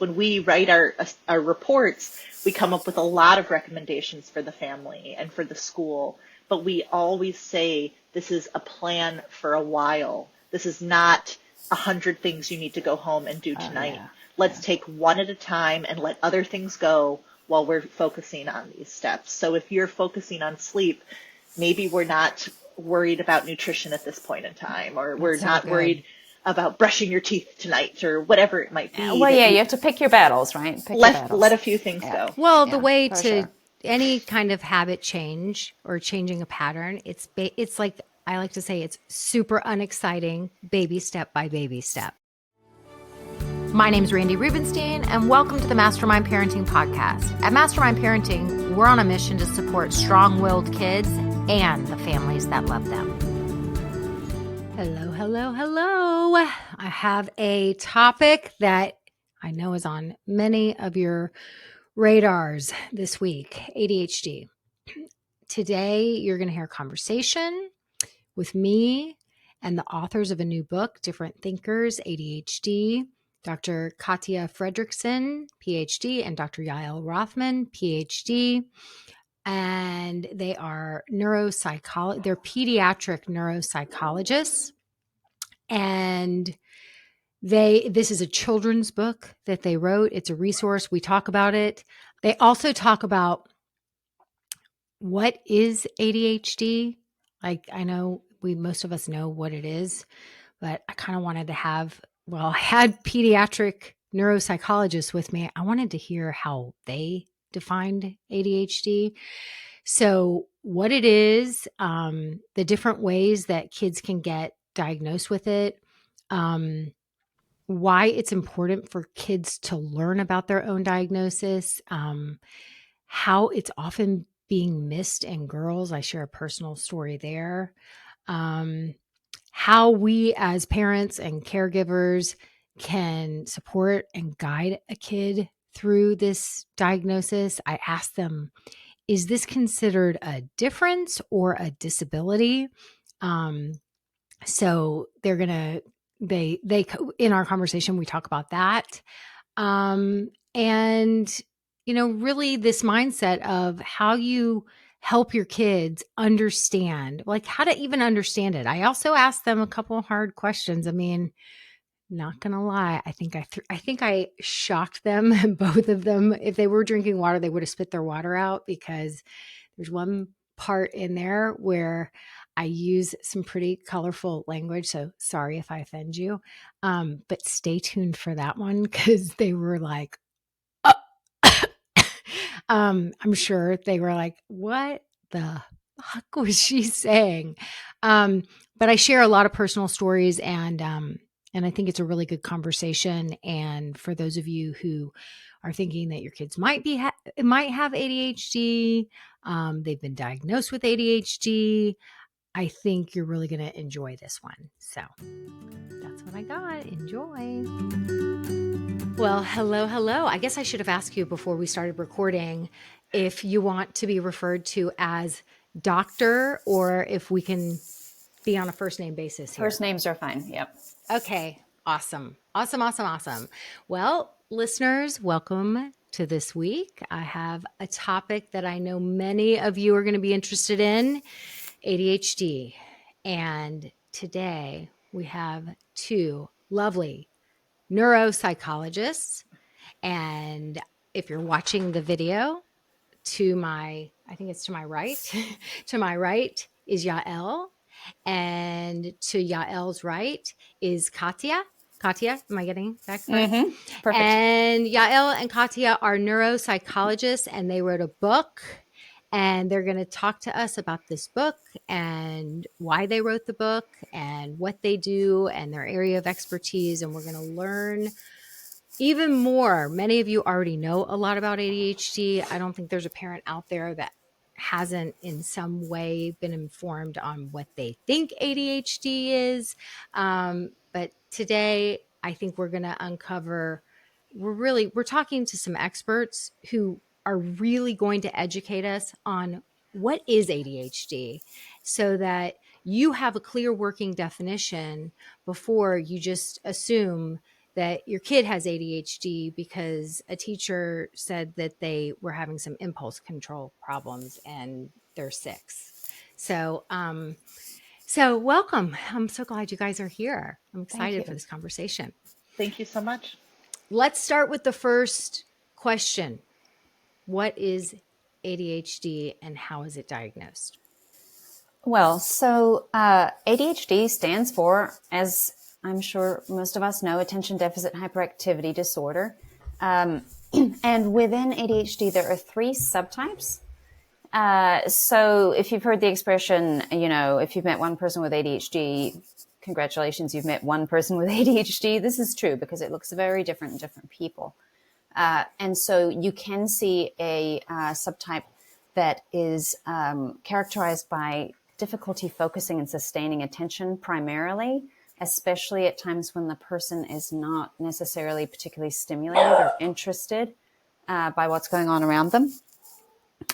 when we write our reports, we come up with a lot of recommendations for the family and for the school, but we always say this is a plan for a while. This is not 100 things you need to go home and do tonight. Yeah. Let's take one at a time and let other things go while we're focusing on these steps. So if you're focusing on sleep, maybe we're not worried about nutrition at this point in time, or we're not worried about brushing your teeth tonight, or whatever it might be. Well, yeah, you have to pick your battles, right? Pick your battles. Let a few things go. Well, the way for to sure. any kind of habit change or changing a pattern, it's like I like to say it's super unexciting, baby step by baby step. My name's Randy Rubenstein, and welcome to the Mastermind Parenting Podcast. At Mastermind Parenting, we're on a mission to support strong-willed kids and the families that love them. Hello, hello, hello. I have a topic that I know is on many of your radars this week, ADHD. Today, you're going to hear a conversation with me and the authors of a new book, Different Thinkers, ADHD, Dr. Katia Fredriksen, PhD, and Dr. Yael Rothman, PhD. And they are they're pediatric neuropsychologists. And this is a children's book that they wrote. It's a resource. We talk about it. They also talk about what is ADHD. Like, I know most of us know what it is, but I kind of wanted to I had pediatric neuropsychologists with me. I wanted to hear how they defined ADHD. So what it is, the different ways that kids can get diagnosed with it, why it's important for kids to learn about their own diagnosis, how it's often being missed in girls. I share a personal story there. How we as parents and caregivers can support and guide a kid through this diagnosis. I asked them, is this considered a difference or a disability? So they're going to, they in our conversation, we talk about that. And, really this mindset of how you help your kids understand, like how to even understand it. I also asked them a couple of hard questions. I mean, not going to lie. I think I shocked them, both of them. If they were drinking water, they would have spit their water out, because there's one part in there where I use some pretty colorful language. So sorry if I offend you. But stay tuned for that one, because they were like, I'm sure they were like, what the fuck was she saying? But I share a lot of personal stories, and I think it's a really good conversation. And for those of you who are thinking that your kids might have ADHD, they've been diagnosed with ADHD, I think you're really going to enjoy this one. So that's what I got. Enjoy. Well, hello. I guess I should have asked you before we started recording if you want to be referred to as doctor, or if we can be on a first name basis here. First names are fine. Yep. Okay. Awesome. Well, listeners, welcome to this week. I have a topic that I know many of you are going to be interested in, ADHD. And today we have two lovely neuropsychologists. And if you're watching the video, I think it's to my right, to my right is Yael, and to Yael's right is Katia. Katia, am I getting that correct? Mm-hmm. Perfect. And Yael and Katia are neuropsychologists, and they wrote a book, and they're going to talk to us about this book and why they wrote the book and what they do and their area of expertise. And we're going to learn even more. Many of you already know a lot about ADHD. I don't think there's a parent out there that hasn't in some way been informed on what they think ADHD is. But today, I think we're going to uncover, we're talking to some experts who are really going to educate us on what is ADHD, so that you have a clear working definition before you just assume that your kid has ADHD because a teacher said that they were having some impulse control problems and they're 6. So welcome. I'm so glad you guys are here. I'm Thank excited you. for this conversation. Thank you so much. Let's start with the first question. What is ADHD and how is it diagnosed? Well, so ADHD stands for, as I'm sure most of us know, attention deficit hyperactivity disorder. And within ADHD, there are 3 subtypes. So if you've heard the expression, if you've met one person with ADHD, congratulations, you've met one person with ADHD. This is true because it looks very different in different people. And so you can see a subtype that is characterized by difficulty focusing and sustaining attention primarily, especially at times when the person is not necessarily particularly stimulated or interested by what's going on around them.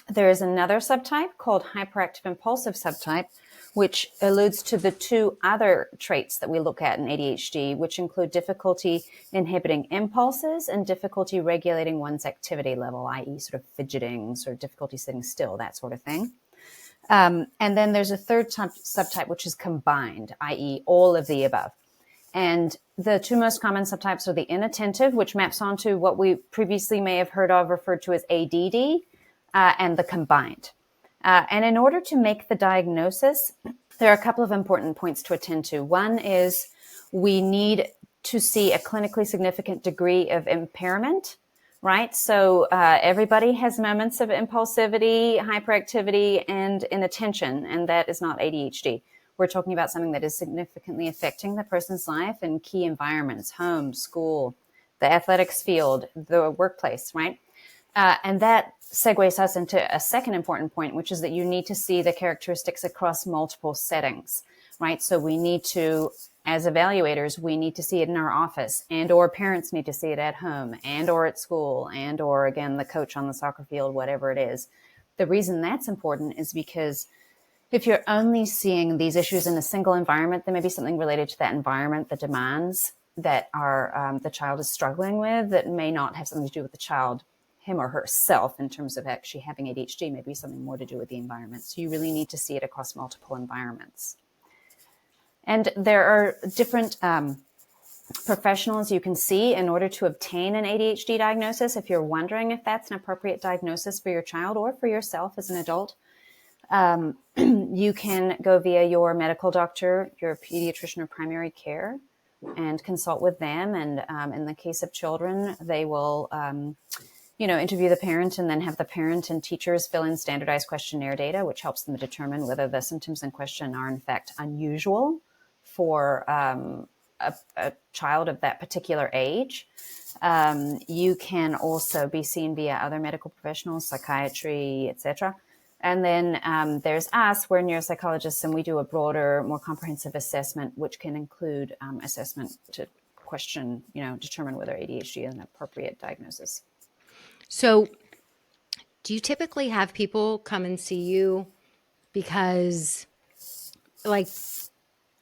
There is another subtype called hyperactive impulsive subtype, which alludes to the 2 other traits that we look at in ADHD, which include difficulty inhibiting impulses and difficulty regulating one's activity level, i.e. sort of fidgeting, sort of difficulty sitting still, that sort of thing. And then there's a third subtype, which is combined, i.e. all of the above. And the 2 most common subtypes are the inattentive, which maps onto what we previously may have heard of referred to as ADD, and the combined. And in order to make the diagnosis, there are a couple of important points to attend to. One is we need to see a clinically significant degree of impairment, right? So everybody has moments of impulsivity, hyperactivity, and inattention, and that is not ADHD. We're talking about something that is significantly affecting the person's life in key environments, home, school, the athletics field, the workplace, right? And that segues us into a second important point, which is that you need to see the characteristics across multiple settings, right? So we need to, as evaluators, we need to see it in our office, and or parents need to see it at home, and or at school, and or, again, the coach on the soccer field, whatever it is. The reason that's important is because if you're only seeing these issues in a single environment, there may be something related to that environment, the demands that are the child is struggling with, that may not have something to do with the child, him or herself, in terms of actually having ADHD, maybe something more to do with the environment. So you really need to see it across multiple environments. And there are different professionals you can see in order to obtain an ADHD diagnosis. If you're wondering if that's an appropriate diagnosis for your child or for yourself as an adult, you can go via your medical doctor, your pediatrician or primary care, and consult with them. And in the case of children, they will interview the parent and then have the parent and teachers fill in standardized questionnaire data, which helps them determine whether the symptoms in question are in fact unusual for a child of that particular age. You can also be seen via other medical professionals, psychiatry, etc. And then there's us, we're neuropsychologists, and we do a broader, more comprehensive assessment, which can include assessment to question, determine whether ADHD is an appropriate diagnosis. So do you typically have people come and see you because, like,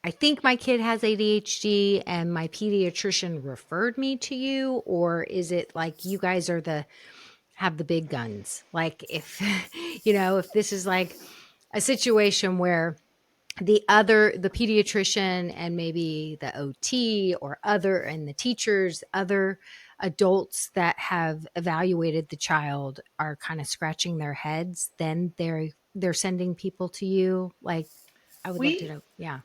I think my kid has ADHD and my pediatrician referred me to you? Or is it like you guys are have the big guns? Like if, if this is like a situation where the pediatrician and maybe the OT and the teachers, other adults that have evaluated the child are kind of scratching their heads, then they're sending people to you. Like, I would love to We know. Yeah.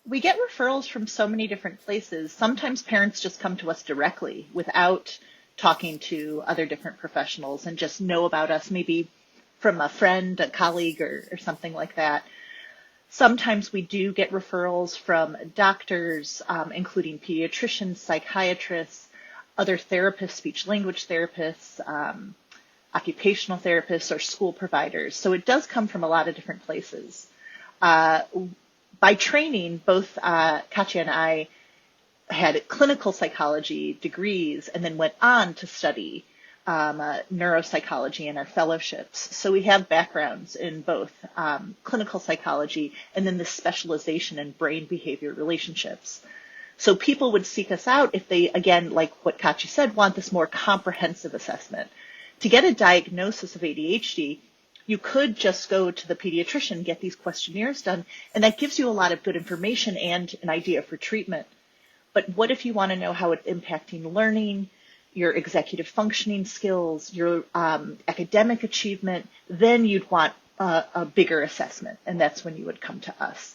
we get referrals from so many different places. Sometimes parents just come to us directly without talking to other different professionals and just know about us, maybe from a friend, a colleague, or something like that. Sometimes we do get referrals from doctors, including pediatricians, psychiatrists, other therapists, speech language therapists, occupational therapists, or school providers. So it does come from a lot of different places. By training, both Katia and I had clinical psychology degrees and then went on to study neuropsychology in our fellowships. So we have backgrounds in both clinical psychology and then the specialization in brain behavior relationships. So people would seek us out if they, again, like what Katia said, want this more comprehensive assessment. To get a diagnosis of ADHD, you could just go to the pediatrician, get these questionnaires done, and that gives you a lot of good information and an idea for treatment. But what if you want to know how it's impacting learning, your executive functioning skills, your academic achievement? Then you'd want a bigger assessment, and that's when you would come to us.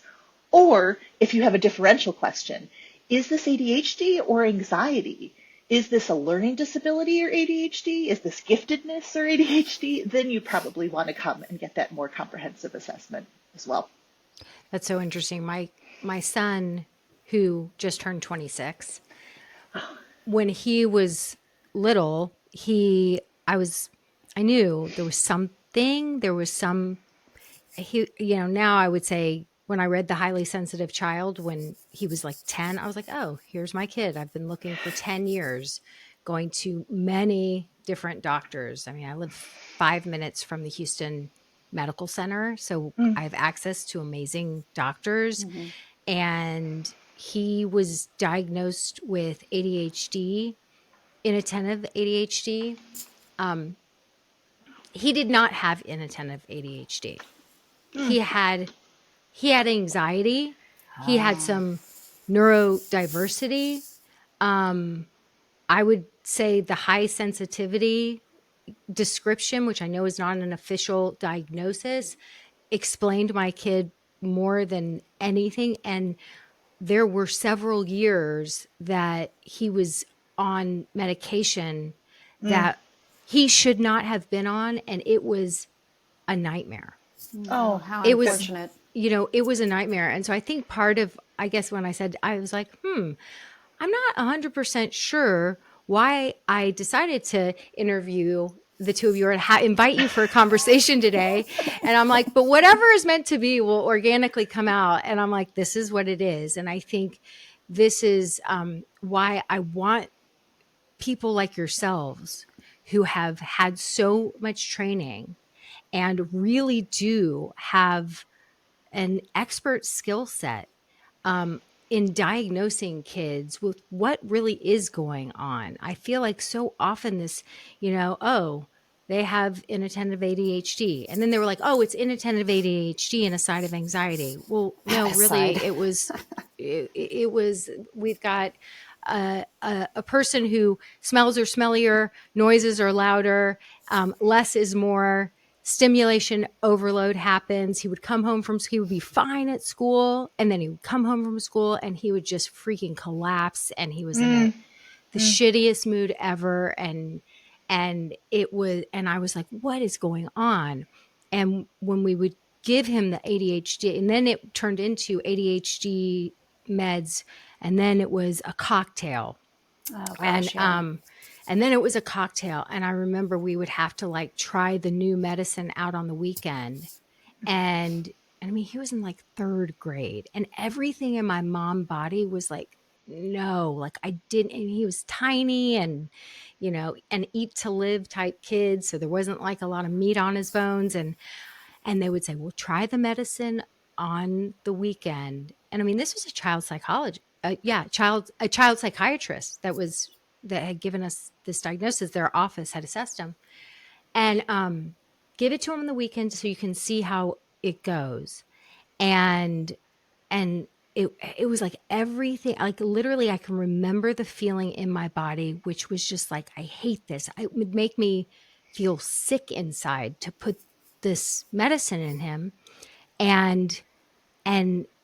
Or if you have a differential question, is this ADHD or anxiety? Is this a learning disability or ADHD? Is this giftedness or ADHD? Then you probably want to come and get that more comprehensive assessment as well. That's so interesting. My son, who just turned 26, when he was little, I knew there was something, now I would say when I read The Highly Sensitive Child, when he was like 10, I was like, oh, here's my kid. I've been looking for 10 years, going to many different doctors. I mean, I live 5 minutes from the Houston Medical Center, so I have access to amazing doctors. And he was diagnosed with ADHD, inattentive ADHD. He did not have inattentive ADHD. He had anxiety. He had some neurodiversity. I would say the high sensitivity description, which I know is not an official diagnosis, explained my kid more than anything. And there were several years that he was on medication that he should not have been on, and it was a nightmare. Oh, how It was, unfortunate. it was a nightmare. And so I think part of, I guess when I said, I was like, I'm not 100% sure why I decided to interview the two of you or invite you for a conversation today. And I'm like, but whatever is meant to be will organically come out. And I'm like, this is what it is. And I think this is why I want people like yourselves who have had so much training and really do have an expert skill set in diagnosing kids with what really is going on. I feel like so often this, they have inattentive ADHD. And then they were like, oh, it's inattentive ADHD and a side of anxiety. Well, no, really, it was, we've got a person who smells are smellier, noises are louder, less is more. Stimulation overload happens. He would come home he would be fine at school, and then he would come home from school and he would just freaking collapse, and he was in the shittiest mood ever. And I was like, what is going on? And when we would give him the ADHD, and then it turned into ADHD meds, and then it was a cocktail. Oh, gosh, And then it was a cocktail. And I remember we would have to like try the new medicine out on the weekend. And I mean, he was in like 3rd grade, and everything in my mom body was like, no, like I didn't. And he was tiny and, and eat to live type kid. So there wasn't like a lot of meat on his bones. And they would say, well, try the medicine on the weekend. And I mean, this was a child psychologist. A child psychiatrist that had given us this diagnosis. Their office had assessed him, and give it to him on the weekend so you can see how it goes. And it was like everything, like literally I can remember the feeling in my body, which was just like, I hate this. It would make me feel sick inside to put this medicine in him. And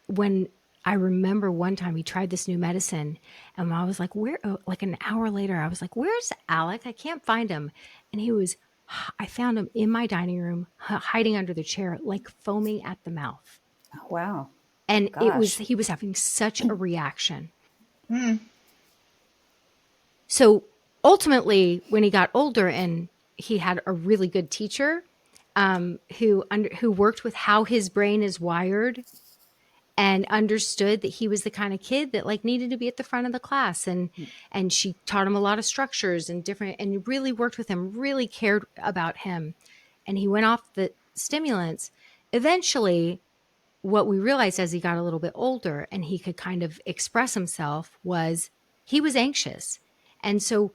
when I remember one time he tried this new medicine, and I was like, like an hour later, I was like, where's Alec? I can't find him. And I found him in my dining room, hiding under the chair, like foaming at the mouth. Oh, wow. And Gosh. he was having such a reaction. So ultimately, when he got older and he had a really good teacher who worked with how his brain is wired, and understood that he was the kind of kid that like needed to be at the front of the class. And she taught him a lot of structures and really worked with him, really cared about him. And he went off the stimulants. Eventually what we realized as he got a little bit older and he could kind of express himself was he was anxious. And so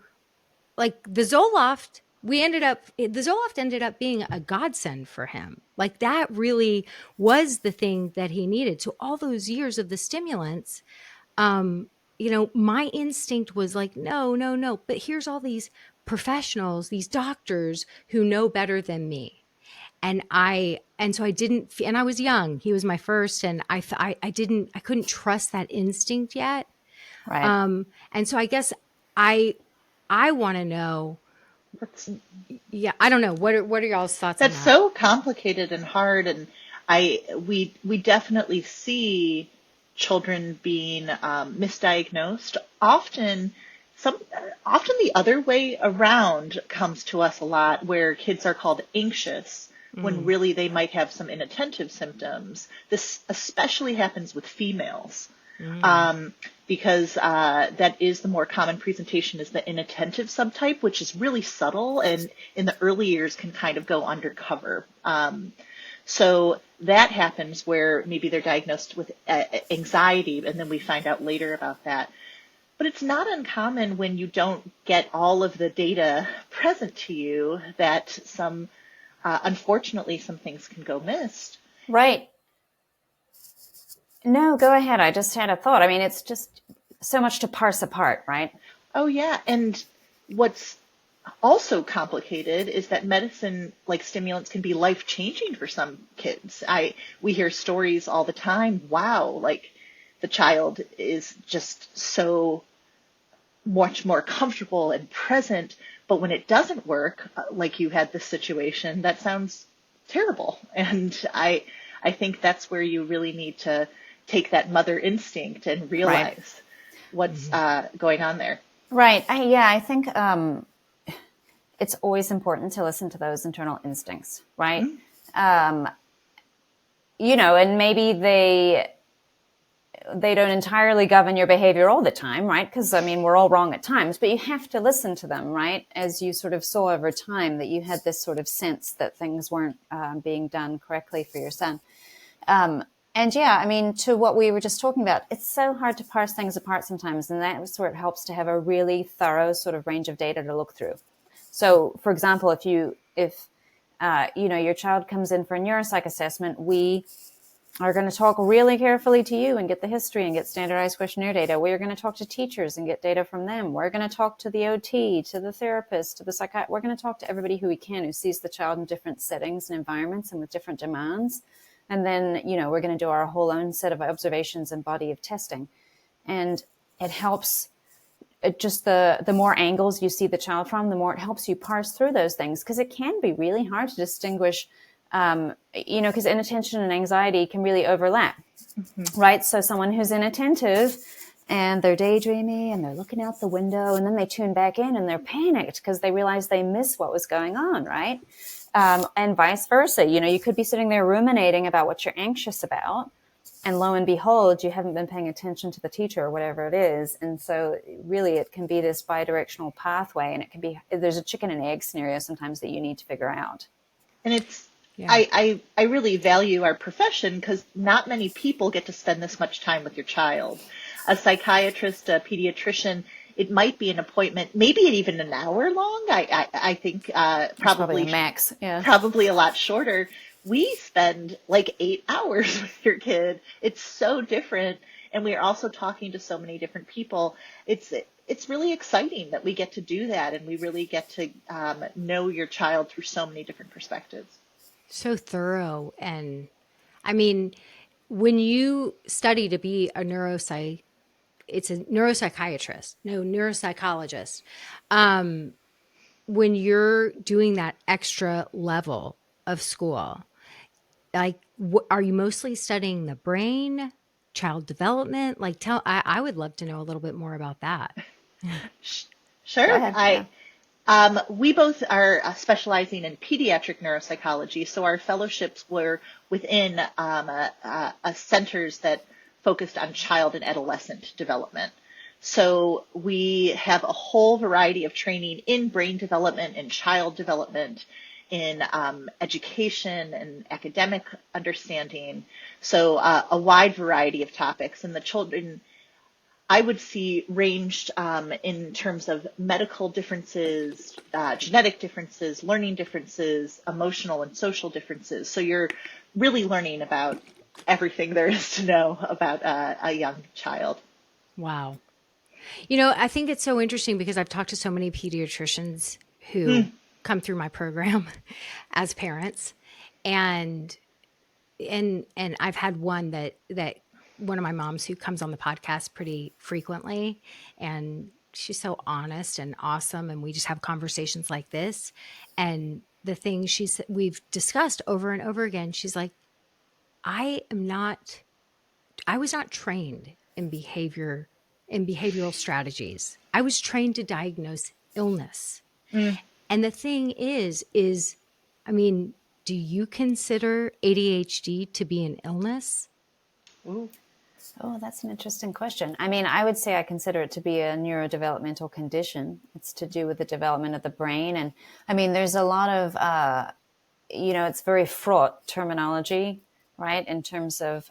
like the Zoloft ended up being a godsend for him. Like that really was the thing that he needed. So all those years of the stimulants, my instinct was like, no, no, no. But here's all these professionals, these doctors who know better than me. So I didn't, and I was young. He was my first, and I couldn't trust that instinct yet. Right. And so I guess I want to know. Yeah, I don't know. What are y'all's thoughts on That's that? so complicated and hard, and we definitely see children being misdiagnosed. Often the other way around comes to us a lot, where kids are called anxious when really they might have some inattentive symptoms. This especially happens with females. Because that is the more common presentation, is the inattentive subtype, which is really subtle and in the early years can kind of go undercover. So that happens where maybe they're diagnosed with anxiety, and then we find out later about that. But it's not uncommon when you don't get all of the data present to you that unfortunately, some things can go missed. Right. No, go ahead. I just had a thought. I mean, it's just so much to parse apart, right? Oh, yeah. And what's also complicated is that medicine, like stimulants, can be life-changing for some kids. We hear stories all the time. Wow, like the child is just so much more comfortable and present, but when it doesn't work, like you had this situation, that sounds terrible. And I think that's where you really need to take that mother instinct and realize what's going on there. Right. I think it's always important to listen to those internal instincts, right? And maybe they don't entirely govern your behavior all the time, right? Because, I mean, we're all wrong at times, but you have to listen to them, right? As you sort of saw over time that you had this sort of sense that things weren't being done correctly for your son. And yeah, I mean, to what we were just talking about, it's so hard to parse things apart sometimes. And that's where it helps to have a really thorough sort of range of data to look through. So, for example, if your child comes in for a neuropsych assessment, we are going to talk really carefully to you and get the history and get standardized questionnaire data. We're going to talk to teachers and get data from them. We're going to talk to the OT, to the therapist, to the psychiatrist. We're going to talk to everybody who we can, who sees the child in different settings and environments and with different demands. And then, we're going to do our whole own set of observations and body of testing. And it helps, just the more angles you see the child from, the more it helps you parse through those things, because it can be really hard to distinguish, because inattention and anxiety can really overlap, right? So someone who's inattentive and they're daydreaming and they're looking out the window, and then they tune back in and they're panicked because they realize they missed what was going on, right? And vice versa. You could be sitting there ruminating about what you're anxious about, and lo and behold, you haven't been paying attention to the teacher or whatever it is. And so really it can be this bidirectional pathway, and there's a chicken and egg scenario sometimes that you need to figure out. And I really value our profession because not many people get to spend this much time with your child. A psychiatrist, a pediatrician, it might be an appointment, maybe even an hour long. I think probably max, yeah. Probably a lot shorter. We spend like 8 hours with your kid. It's so different, and we are also talking to so many different people. It's really exciting that we get to do that, and we really get to know your child through so many different perspectives. So thorough. And I mean, when you study to be a it's a neuropsychologist. When you're doing that extra level of school, like, are you mostly studying the brain, child development? Like, I would love to know a little bit more about that. Sure. Go ahead. We both are specializing in pediatric neuropsychology, so our fellowships were within centers that focused on child and adolescent development. So we have a whole variety of training in brain development and child development. in education and academic understanding. So a wide variety of topics. And the children, I would see, ranged in terms of medical differences, genetic differences, learning differences, emotional and social differences. So you're really learning about everything there is to know about a young child. Wow. I think it's so interesting because I've talked to so many pediatricians who come through my program as parents, and I've had one that one of my moms who comes on the podcast pretty frequently, and she's so honest and awesome, and we just have conversations like this. And the thing we've discussed over and over again, she's like, I was not trained in behavioral strategies. I was trained to diagnose illness. And the thing is, I mean, do you consider ADHD to be an illness? Ooh. Oh, that's an interesting question. I mean, I would say I consider it to be a neurodevelopmental condition. It's to do with the development of the brain. And I mean, there's a lot of, it's very fraught terminology, right? In terms of,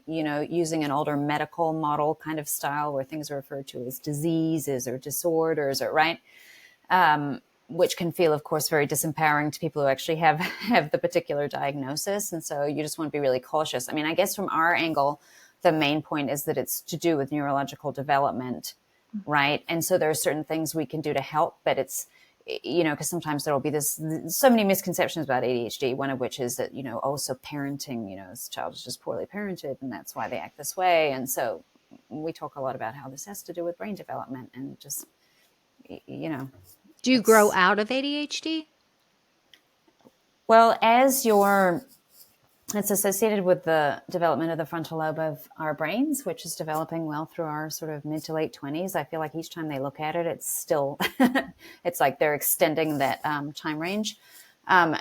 using an older medical model kind of style where things are referred to as diseases or disorders, or right? Which can feel, of course, very disempowering to people who actually have the particular diagnosis. And so you just want to be really cautious. I mean, I guess from our angle, the main point is that it's to do with neurological development, right? And so there are certain things we can do to help, but it's, because sometimes there will be so many misconceptions about ADHD, one of which is that, also parenting, this child is just poorly parented and that's why they act this way. And so we talk a lot about how this has to do with brain development and just, Do you grow out of ADHD? Well, it's associated with the development of the frontal lobe of our brains, which is developing well through our sort of mid to late 20s. I feel like each time they look at it, it's still, it's like they're extending that time range.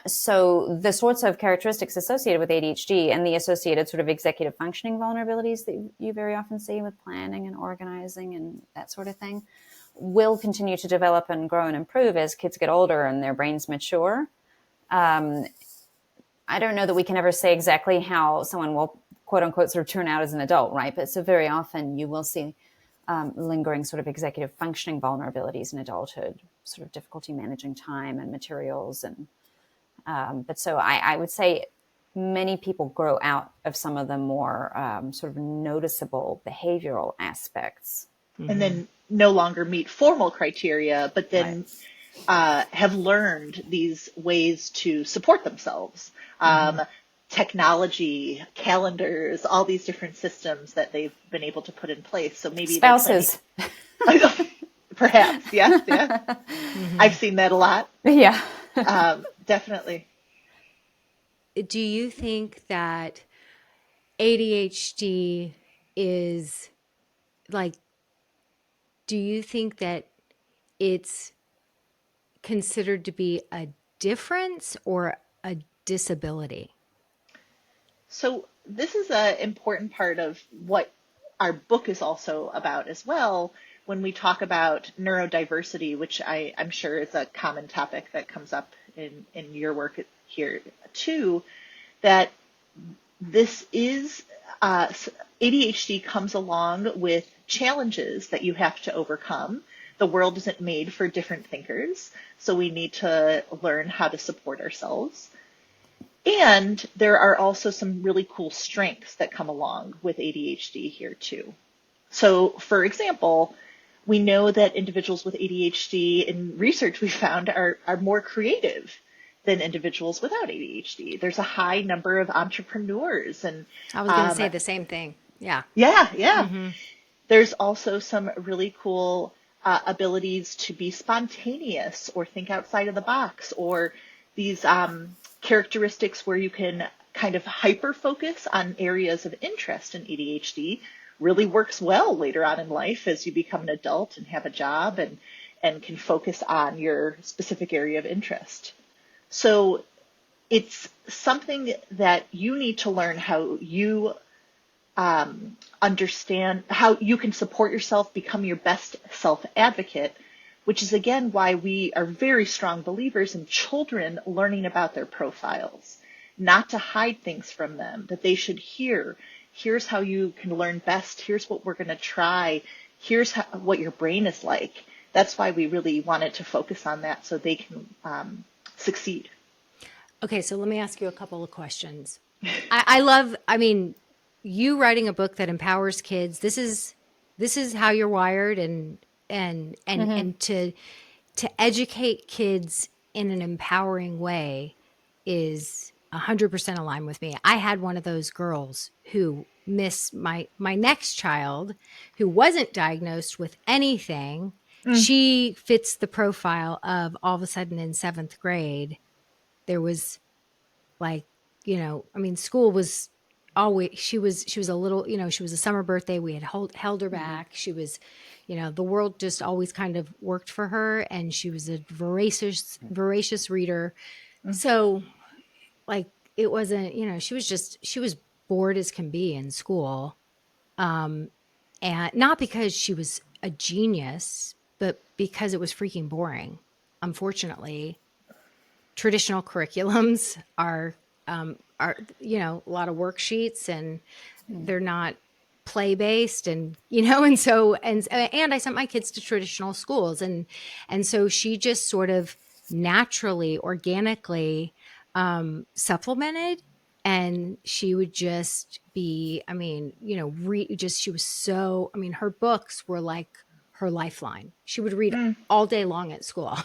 So the sorts of characteristics associated with ADHD and the associated sort of executive functioning vulnerabilities that you very often see with planning and organizing and that sort of thing will continue to develop and grow and improve as kids get older and their brains mature. I don't know that we can ever say exactly how someone will, quote unquote, sort of turn out as an adult, right? But so very often you will see lingering sort of executive functioning vulnerabilities in adulthood, sort of difficulty managing time and materials. And but so I would say many people grow out of some of the more sort of noticeable behavioral aspects. And then no longer meet formal criteria, but then have learned these ways to support themselves. Technology, calendars, all these different systems that they've been able to put in place. So maybe spouses. Perhaps, yes, yeah. I've seen that a lot. Yeah. Definitely. Do you think that ADHD is like, do you think that it's considered to be a difference or a disability? So this is an important part of what our book is also about as well. When we talk about neurodiversity, which I'm sure is a common topic that comes up in your work here too, that this is ADHD comes along with challenges that you have to overcome. The world isn't made for different thinkers, so we need to learn how to support ourselves. And there are also some really cool strengths that come along with ADHD here too. So, for example, we know that individuals with ADHD, in research we found, are more creative than individuals without ADHD. There's a high number of entrepreneurs. And I was going to say the same thing. Yeah. Yeah. Mm-hmm. There's also some really cool abilities to be spontaneous or think outside of the box, or these characteristics where you can kind of hyper focus on areas of interest in ADHD really works well later on in life as you become an adult and have a job and can focus on your specific area of interest. So it's something that you need to learn how you understand, how you can support yourself, become your best self-advocate which is again why we are very strong believers in children learning about their profiles, not to hide things from them, that they should hear, here's how you can learn best, here's what we're going to try, here's what your brain is like. That's why we really wanted to focus on that so they can succeed. Okay, so let me ask you a couple of questions. I love, I mean, you writing a book that empowers kids. This is how you're wired, and to educate kids in an empowering way is 100% aligned with me. I had one of those girls who missed my next child who wasn't diagnosed with anything. She fits the profile of all of a sudden in 7th grade. There was like, I mean, school was always, she was a little, she was a summer birthday. We had held her back. She was, the world just always kind of worked for her, and she was a voracious reader. So like, it wasn't, she was bored as can be in school. And not because she was a genius, but because it was freaking boring. Unfortunately, traditional curriculums are a lot of worksheets, and they're not play based, and and so and I sent my kids to traditional schools, and so she just sort of naturally, organically supplemented, and she would just be, she was so, her books were like her lifeline. She would read all day long at school.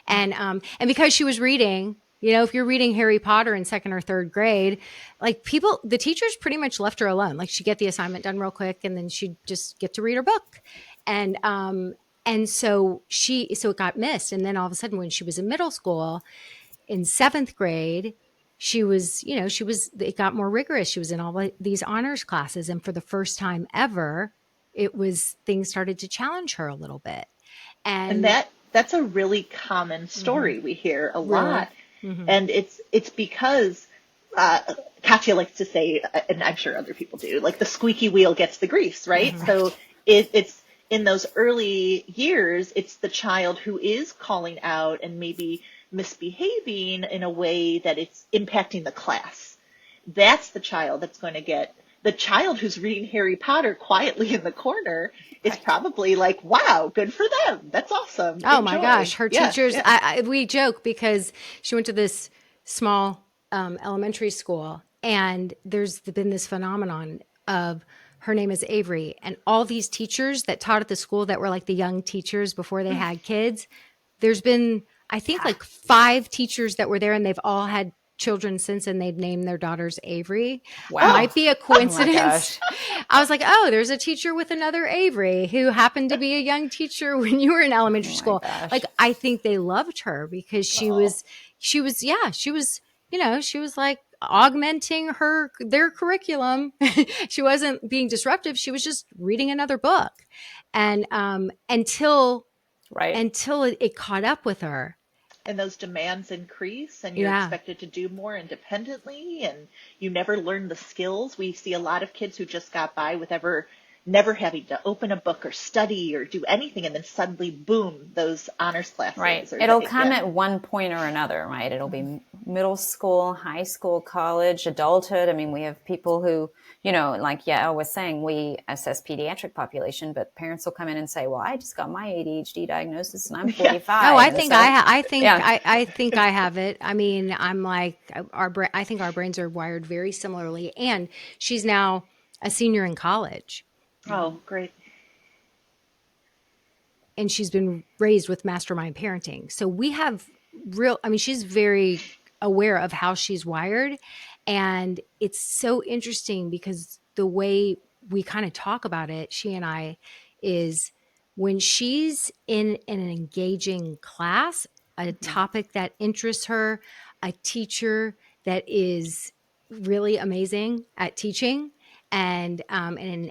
And because she was reading, if you're reading Harry Potter in 2nd or 3rd grade, like the teachers pretty much left her alone. Like, she'd get the assignment done real quick, and then she'd just get to read her book. And so it got missed. And then all of a sudden, when she was in middle school in 7th grade, it got more rigorous. She was in all these honors classes. And for the first time ever, things started to challenge her a little bit. And that's a really common story we hear a lot. Really? And it's because Katia likes to say, and I'm sure other people do, like the squeaky wheel gets the grease, right? So it's in those early years, it's the child who is calling out and maybe misbehaving in a way that it's impacting the class. That's the child that's going to get, the child who's reading Harry Potter quietly in the corner is probably like, wow, good for them. That's awesome. Oh, Enjoy. my gosh. Her teachers, Yeah. we joke because she went to this small elementary school, and there's been this phenomenon of, her name is Avery, and all these teachers that taught at the school that were like the young teachers before they had kids, there's been, I think, like 5 teachers that were there, and they've all had children since, and they've named their daughters Avery. Wow. Might be a coincidence. Oh, I was like, oh, there's a teacher with another Avery who happened to be a young teacher when you were in elementary school. Gosh. Like, I think they loved her because she was like augmenting their curriculum. She wasn't being disruptive. She was just reading another book. And until it caught up with her. And those demands increase, and you're expected to do more independently, and you never learn the skills. We see a lot of kids who just got by with never having to open a book or study or do anything, and then suddenly, boom, those honors classes. Right. It'll come at one point or another, right? It'll be middle school, high school, college, adulthood. I mean, we have people who, like Yael was saying, we assess pediatric population, but parents will come in and say, well, I just got my ADHD diagnosis and I'm 45. Oh, I think I think I have it. I mean, I'm like, I think our brains are wired very similarly. And she's now a senior in college. Oh, great. And she's been raised with mastermind parenting. So we have she's very aware of how she's wired. And it's so interesting because the way we kind of talk about it, she and I, is when she's in an engaging class, a topic that interests her, a teacher that is really amazing at teaching and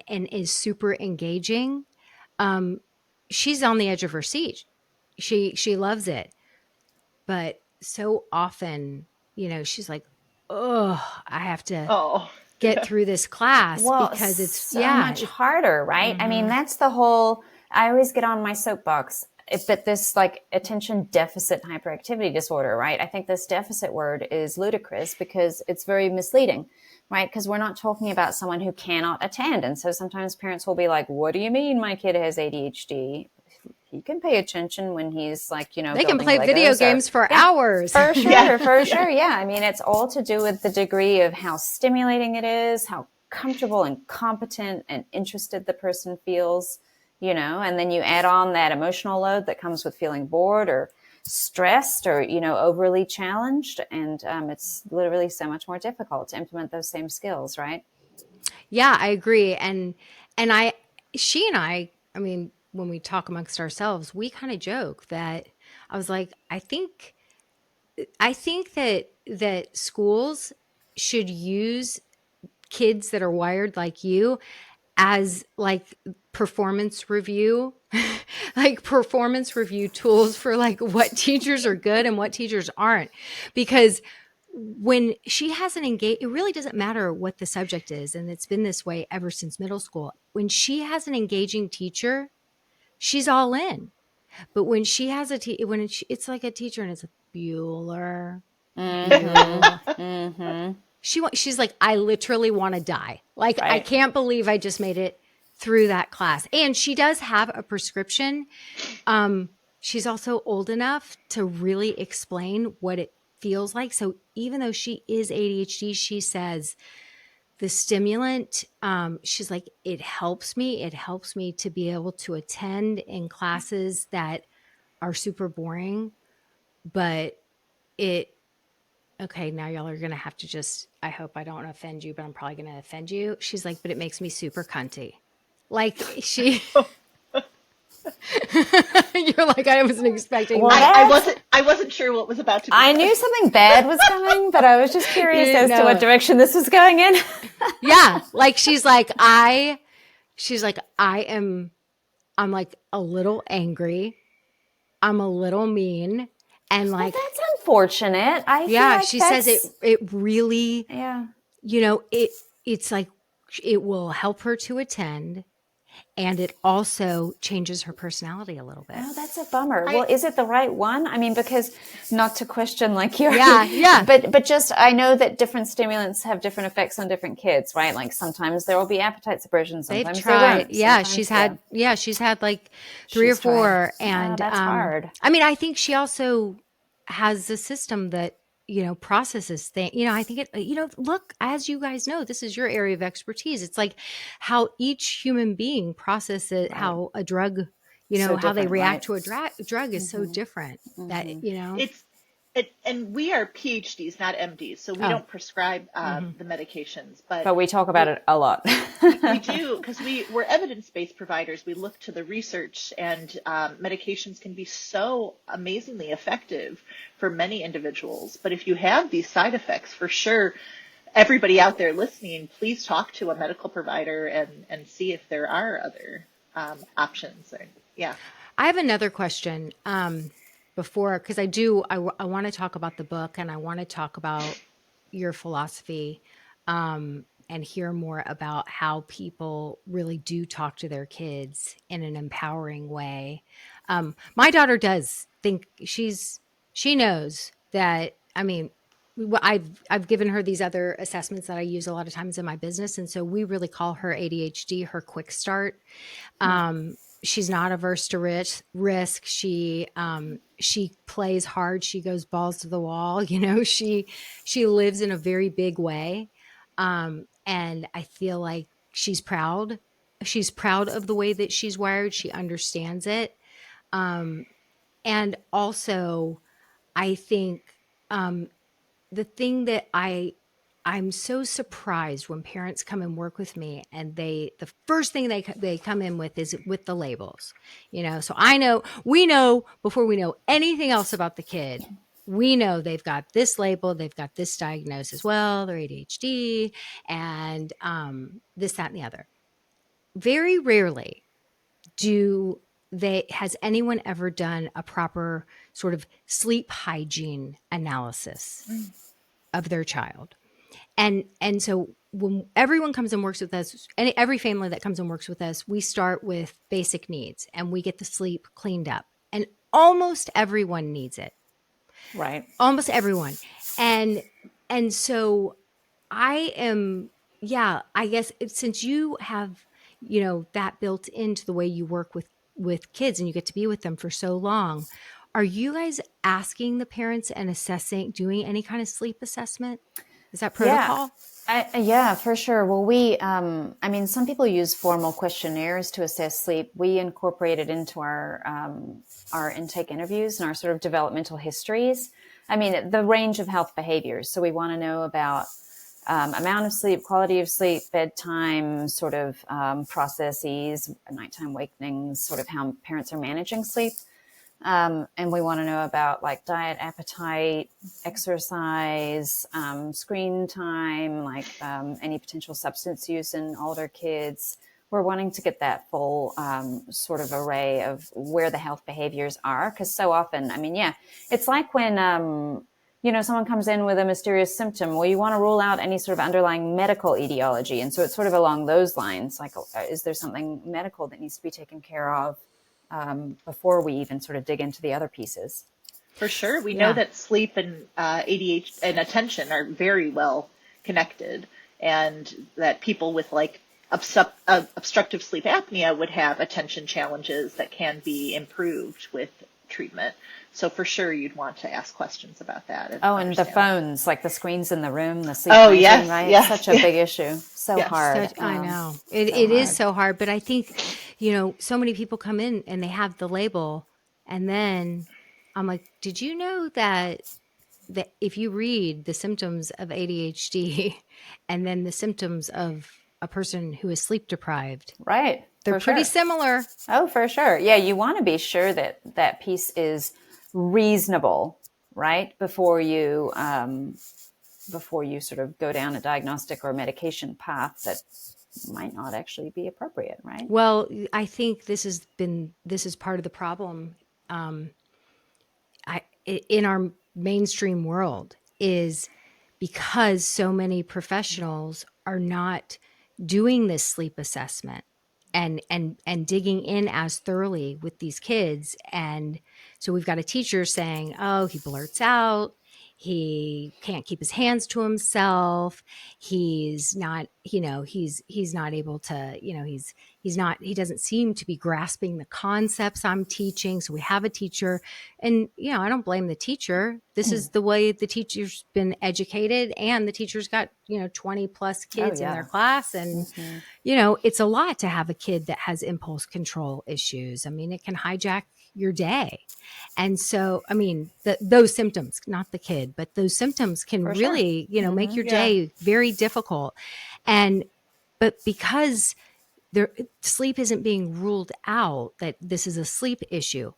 is super engaging, she's on the edge of her seat. She loves it. But so often, she's like, oh, I have to get through this class because it's so much harder, right? I mean, that's the whole, I always get on my soapbox. but this like attention deficit hyperactivity disorder, right? I think this deficit word is ludicrous because it's very misleading, right? Because we're not talking about someone who cannot attend. And so sometimes parents will be like, what do you mean my kid has ADHD? He can pay attention when he's like, they can building play Legos video games for hours. For sure, Yeah. for sure. Yeah. I mean, it's all to do with the degree of how stimulating it is, how comfortable and competent and interested the person feels, and then you add on that emotional load that comes with feeling bored or stressed or, overly challenged. And it's literally so much more difficult to implement those same skills, right? Yeah, I agree. She and I mean, when we talk amongst ourselves, we kind of joke that I was like, I think that schools should use kids that are wired like you as like performance review, like performance review tools for like what teachers are good and what teachers aren't. Because when she hasn't engaged, it really doesn't matter what the subject is. And it's been this way ever since middle school. When she has an engaging teacher, she's all in. But when she has it's like a teacher and it's a Bueller. She's like, I literally want to die. Like, I can't believe I just made it through that class. And she does have a prescription. She's also old enough to really explain what it feels like. So even though she is ADHD, she says the stimulant, she's like, it helps me. It helps me to be able to attend in classes that are super boring, but okay, now y'all are going to have to I hope I don't offend you, but I'm probably going to offend you. She's like, but it makes me super cunty. Like you're like, I wasn't expecting that. I wasn't sure what was about to be I knew something bad was coming, but I was just curious as to what direction this was going in. Yeah. Like, I'm like a little angry. I'm a little mean. And like, well, that's unfortunate. She says it really, it's like, it will help her to attend. And it also changes her personality a little bit. Oh, that's a bummer. Well, is it the right one? I mean, because not to question like your, yeah. But just, I know that different stimulants have different effects on different kids, right? Like sometimes there will be appetite suppression. Sometimes they've tried. They won't. Yeah. She's had like 3 or 4. And that's hard. I mean, I think she also has a system that, processes things. I think look, as you guys know, this is your area of expertise. It's like how each human being processes how a drug, how they react to a drug is so different that, and we are PhDs, not MDs, so we don't prescribe the medications, but we talk about it a lot. we do, because we're evidence-based providers. We look to the research, and medications can be so amazingly effective for many individuals. But if you have these side effects, for sure, everybody out there listening, please talk to a medical provider and see if there are other options. I have another question. Before, because I want to talk about the book and I want to talk about your philosophy and hear more about how people really do talk to their kids in an empowering way. My daughter does think she knows that, I mean, I've given her these other assessments that I use a lot of times in my business. And so we really call her ADHD, her quick start. She's not averse to risk. She plays hard. She goes balls to the wall. She lives in a very big way. And I feel like she's proud. She's proud of the way that she's wired. She understands it. And also I think, the thing that I'm so surprised when parents come and work with me and the first thing they come in with is with the labels, so we know before we know anything else about the kid, we know they've got this label, they've got this diagnosis, well, they're ADHD and this, that, and the other. Very rarely has anyone ever done a proper sort of sleep hygiene analysis of their child. And so when everyone comes and works with us, and every family that comes and works with us, we start with basic needs and we get the sleep cleaned up. And almost everyone needs it. Right. Almost everyone. And so I am, I guess since you have, that built into the way you work with kids and you get to be with them for so long, are you guys asking the parents and doing any kind of sleep assessment? Is that protocol? Yeah, for sure. Well, some people use formal questionnaires to assess sleep. We incorporate it into our intake interviews and our sort of developmental histories. The range of health behaviors. So we want to know about amount of sleep, quality of sleep, bedtime, sort of processes, nighttime awakenings, sort of how parents are managing sleep. And we want to know about like diet, appetite, exercise, screen time, like any potential substance use in older kids. We're wanting to get that full sort of array of where the health behaviors are. Because so often, it's like when, someone comes in with a mysterious symptom. Well, you want to rule out any sort of underlying medical etiology. And so it's sort of along those lines, like, is there something medical that needs to be taken care of before we even sort of dig into the other pieces? For sure. We know that sleep and ADHD and attention are very well connected, and that people with like obstructive sleep apnea would have attention challenges that can be improved with treatment. So for sure, you'd want to ask questions about that. And the phones, like the screens in the room, the sleep hygiene, right? Yes. Such a big issue. So hard. I know. It is so hard. But I think, so many people come in and they have the label. And then I'm like, did you know that if you read the symptoms of ADHD and then the symptoms of a person who is sleep deprived, right? They're pretty similar. Oh, for sure. Yeah, you want to be sure that that piece is reasonable, right? Before you sort of go down a diagnostic or medication path that might not actually be appropriate, right? Well, I think this is part of the problem in our mainstream world, is because so many professionals are not doing this sleep assessment and digging in as thoroughly with these kids. And so we've got a teacher saying, oh, he blurts out, he can't keep his hands to himself, he's not, he's not able to, he doesn't seem to be grasping the concepts I'm teaching. So we have a teacher, and I don't blame the teacher. This is the way the teacher's been educated, and the teacher's got 20 plus kids in their class, and it's a lot to have a kid that has impulse control issues. It can hijack your day. And so, those symptoms, not the kid, but those symptoms can really, make your day very difficult. But because sleep isn't being ruled out, that this is a sleep issue,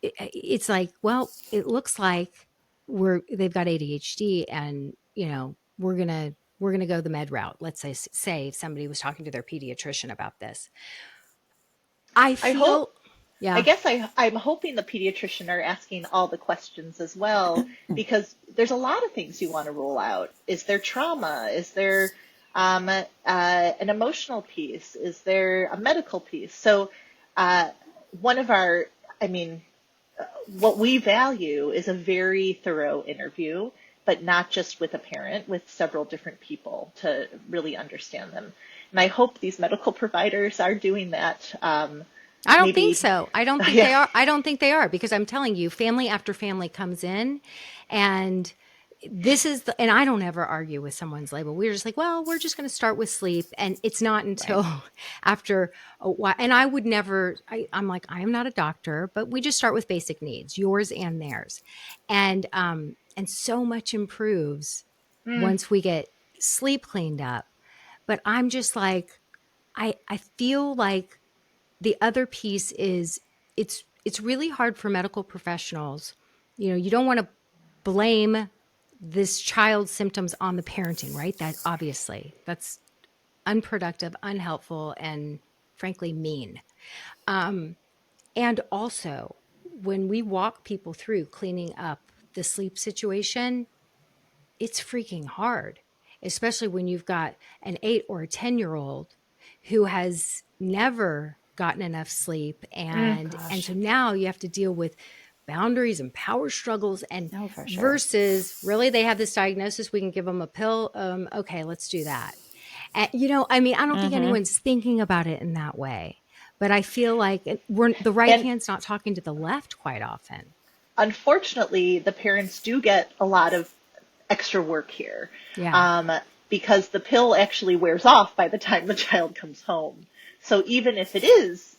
it's like, well, it looks like they've got ADHD, and, we're going to go the med route. Let's say if somebody was talking to their pediatrician about this. I guess I'm hoping the pediatrician are asking all the questions as well, because there's a lot of things you want to rule out. Is there trauma? Is there an emotional piece? Is there a medical piece? So one of our, what we value is a very thorough interview, but not just with a parent, with several different people to really understand them. And I hope these medical providers are doing that. I don't think so. I don't think they are. I don't think they are, because I'm telling you, family after family comes in, and and I don't ever argue with someone's label. We're just like, well, we're just going to start with sleep. And it's not until after a while. And I would never, I'm like, I am not a doctor, but we just start with basic needs, yours and theirs. And so much improves once we get sleep cleaned up. But I'm just like, I feel like the other piece is it's really hard for medical professionals. You don't want to blame this child's symptoms on the parenting, right? That obviously that's unproductive, unhelpful, and frankly mean. And also, when we walk people through cleaning up the sleep situation, it's freaking hard, especially when you've got an 8 or a 10-year-old who has never gotten enough sleep. And so now you have to deal with boundaries and power struggles, and Oh, for sure. versus really they have this diagnosis, we can give them a pill. Okay, let's do that. And, I mean, I don't think anyone's thinking about it in that way, but I feel like the right And hand's not talking to the left quite often. unfortunately, the parents do get a lot of extra work here, Yeah. because the pill actually wears off by the time the child comes home. So even if it is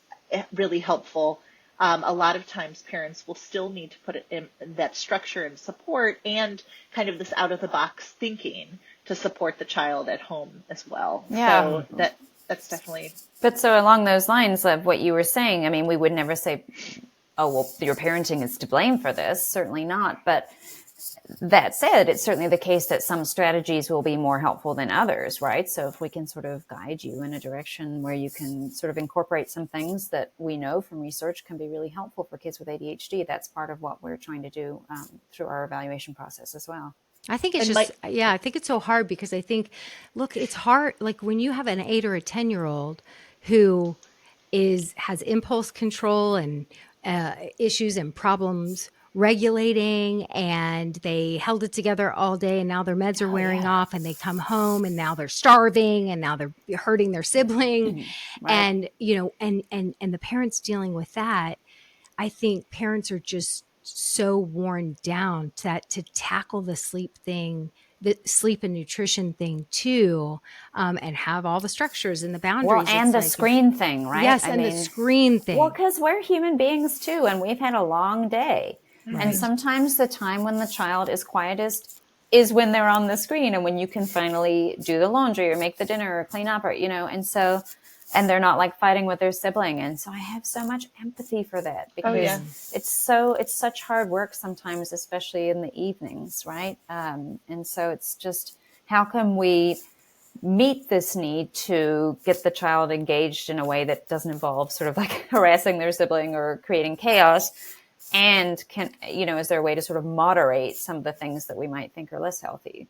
really helpful, a lot of times parents will still need to put it in that structure and support and kind of this out of the box thinking to support the child at home as well. Yeah. So that's definitely. But so along those lines of what you were saying, I mean, we would never say, oh, well, your parenting is to blame for this. Certainly not. But that said, it's certainly the case that some strategies will be more helpful than others, right? So if we can sort of guide you in a direction where you can sort of incorporate some things that we know from research can be really helpful for kids with ADHD, that's part of what we're trying to do through our evaluation process as well. I think it's I think it's so hard because I think, look, it's hard. Like when you have an 8 or a 10-year-old who has impulse control and issues and problems regulating, and they held it together all day, and now their meds are wearing off, and they come home and now they're starving, and now they're hurting their sibling, Right. and and the parents dealing with that. I think parents are just so worn down to tackle the sleep thing, the sleep and nutrition thing too, and have all the structures and the boundaries. Well, and the screen thing, right? Yes, the screen thing. Well, because we're human beings too, and we've had a long day. Right. And sometimes the time when the child is quietest is when they're on the screen and when you can finally do the laundry or make the dinner or clean up or, and they're not like fighting with their sibling. And so I have so much empathy for that because it's such hard work sometimes, especially in the evenings. Right. And so it's just, how can we meet this need to get the child engaged in a way that doesn't involve sort of like harassing their sibling or creating chaos? And is there a way to sort of moderate some of the things that we might think are less healthy?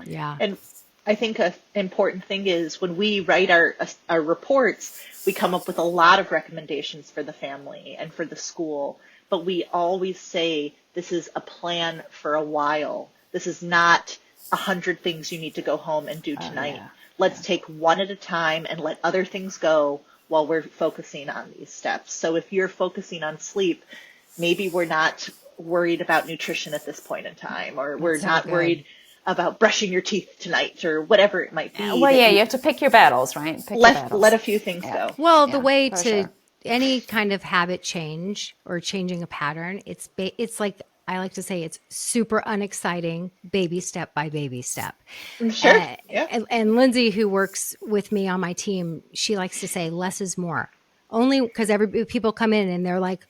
And I think an important thing is when we write our reports, we come up with a lot of recommendations for the family and for the school, but we always say this is a plan for a while. This is not 100 things you need to go home and do tonight. Let's take one at a time and let other things go while we're focusing on these steps. So if you're focusing on sleep, maybe we're not worried about nutrition at this point in time, or we're not worried about brushing your teeth tonight or whatever it might be. Well, you have to pick your battles, right? Let a few things go. Well, the way to any kind of habit change or changing a pattern, it's like, I like to say, it's super unexciting, baby step by baby step. Sure. And Lindsay, who works with me on my team, she likes to say less is more. Only because people come in and they're like,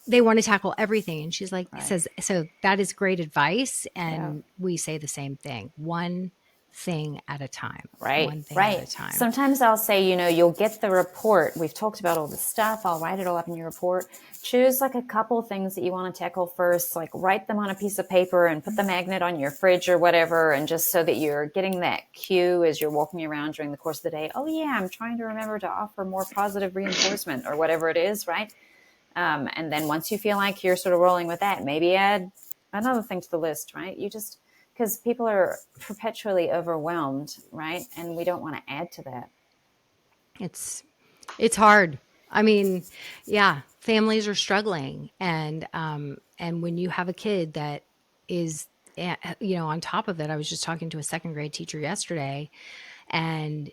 they want to tackle everything. And she's like, says, so that is great advice. And we say the same thing. One thing at a time. Right. One thing at a time. Sometimes I'll say, you'll get the report. We've talked about all this stuff. I'll write it all up in your report. Choose like a couple things that you want to tackle first, like write them on a piece of paper and put the magnet on your fridge or whatever. And just so that you're getting that cue as you're walking around during the course of the day. Oh yeah, I'm trying to remember to offer more positive reinforcement or whatever it is. Right. And then once you feel like you're sort of rolling with that, maybe add another thing to the list, right? Because people are perpetually overwhelmed, right? And we don't want to add to that. It's hard. I mean, families are struggling. And when you have a kid that is, on top of it, I was just talking to a second grade teacher yesterday, and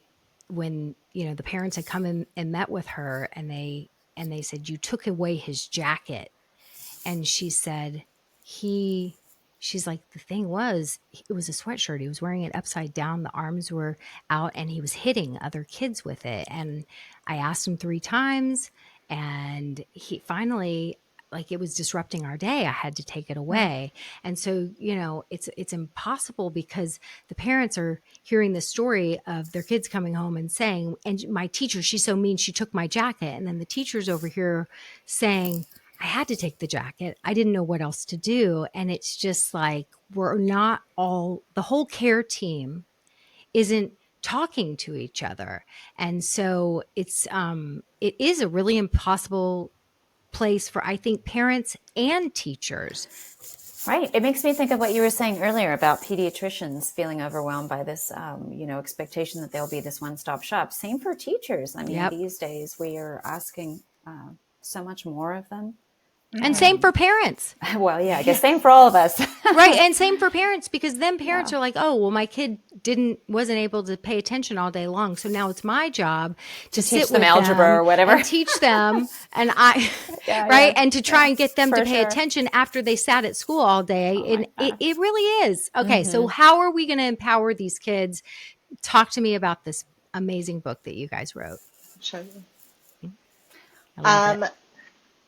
when, the parents had come in and met with her and they said, you took away his jacket. And she said, she's like, the thing was, it was a sweatshirt. He was wearing it upside down. The arms were out and he was hitting other kids with it. And I asked him 3 times and he finally, like, it was disrupting our day. I had to take it away. And so, it's impossible because the parents are hearing the story of their kids coming home and saying, and my teacher, she's so mean, she took my jacket. And then the teacher's over here saying, I had to take the jacket. I didn't know what else to do. And it's just like, the whole care team isn't talking to each other. And so it is a really impossible place for, I think, parents and teachers. Right. It makes me think of what you were saying earlier about pediatricians feeling overwhelmed by this, expectation that they'll be this one-stop shop. Same for teachers. I mean, Yep. these days we are asking so much more of them. And same for parents. Well, yeah, I guess same for all of us. Right. And same for parents, because then parents are like, oh, well, my kid wasn't able to pay attention all day long. So now it's my job to sit teach them with algebra them or whatever. and teach them. And right. Yeah. And to try and get them to for pay sure. attention after they sat at school all day. And it really is. Okay. Mm-hmm. So how are we going to empower these kids? Talk to me about this amazing book that you guys wrote. I'll show you. I love it.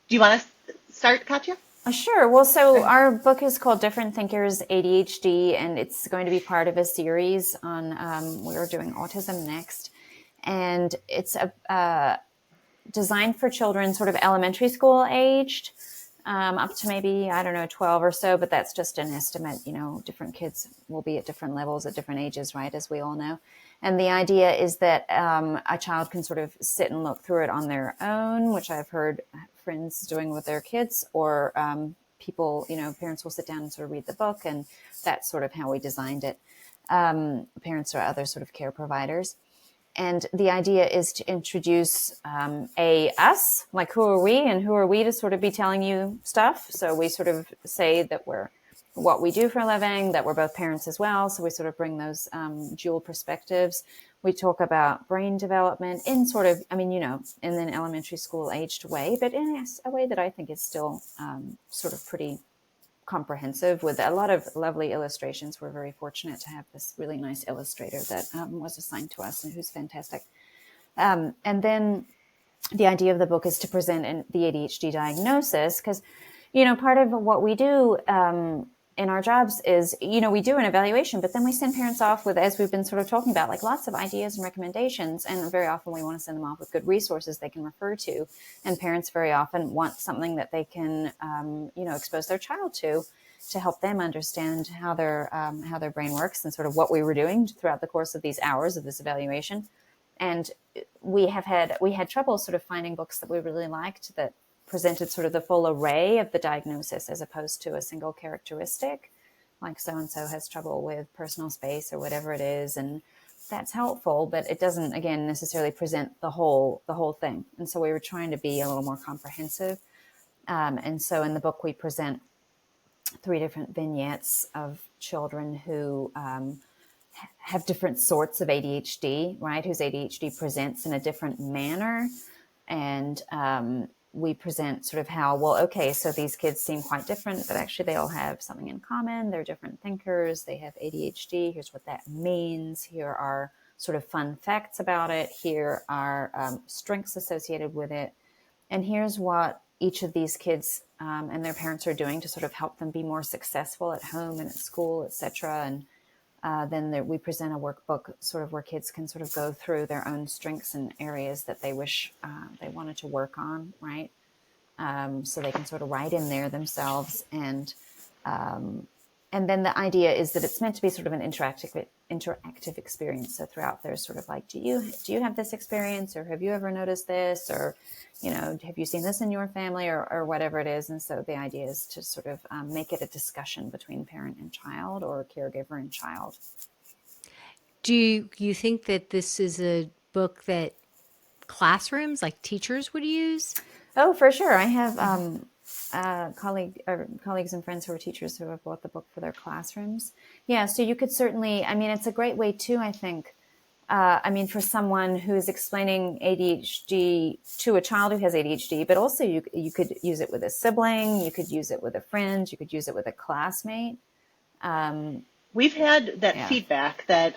Do you want to start, Katia? Sure. Well, so our book is called Different Thinkers, ADHD, and it's going to be part of a series on, we're doing autism next. And it's designed for children sort of elementary school aged, up to maybe, 12 or so, but that's just an estimate. Different kids will be at different levels at different ages, right, as we all know. And the idea is that a child can sort of sit and look through it on their own, which I've heard friends doing with their kids, or people, parents will sit down and sort of read the book, and that's sort of how we designed it. Parents or other sort of care providers. And the idea is to introduce us, like who are we and who are we to sort of be telling you stuff. So we sort of say that we're what we do for a living, that we're both parents as well. So we sort of bring those dual perspectives. We talk about brain development in sort of, in an elementary school aged way, but in a way that I think is still sort of pretty comprehensive with a lot of lovely illustrations. We're very fortunate to have this really nice illustrator that was assigned to us and who's fantastic. And then the idea of the book is to present the ADHD diagnosis because, part of what we do in our jobs is, we do an evaluation, but then we send parents off with, as we've been sort of talking about, like lots of ideas and recommendations. And very often we want to send them off with good resources they can refer to. And parents very often want something that they can, expose their child to help them understand how their brain works and sort of what we were doing throughout the course of these hours of this evaluation. And we had trouble sort of finding books that we really liked that presented sort of the full array of the diagnosis as opposed to a single characteristic, like so-and-so has trouble with personal space or whatever it is. And that's helpful, but it doesn't, again, necessarily present the whole thing. And so we were trying to be a little more comprehensive. And so in the book, we present 3 different vignettes of children who have different sorts of ADHD, right? Whose ADHD presents in a different manner. And we present sort of how, so these kids seem quite different, but actually they all have something in common. They're different thinkers. They have ADHD. Here's what that means. Here are sort of fun facts about it. Here are strengths associated with it. And here's what each of these kids and their parents are doing to sort of help them be more successful at home and at school, et cetera. And then we present a workbook sort of where kids can sort of go through their own strengths and areas that they wish they wanted to work on, right? So they can sort of write in there themselves. And then the idea is that it's meant to be sort of an interactive experience. So throughout there's sort of like, do you have this experience, or have you ever noticed this, or, have you seen this in your family, or whatever it is. And so the idea is to sort of make it a discussion between parent and child, or caregiver and child. Do you think that this is a book that classrooms, like teachers, would use? Oh, for sure. I have colleagues and friends who are teachers who have bought the book for their classrooms. Yeah, so you could certainly, it's a great way too, I think. For someone who is explaining ADHD to a child who has ADHD, but also you could use it with a sibling, you could use it with a friend, you could use it with a classmate. We've had that feedback that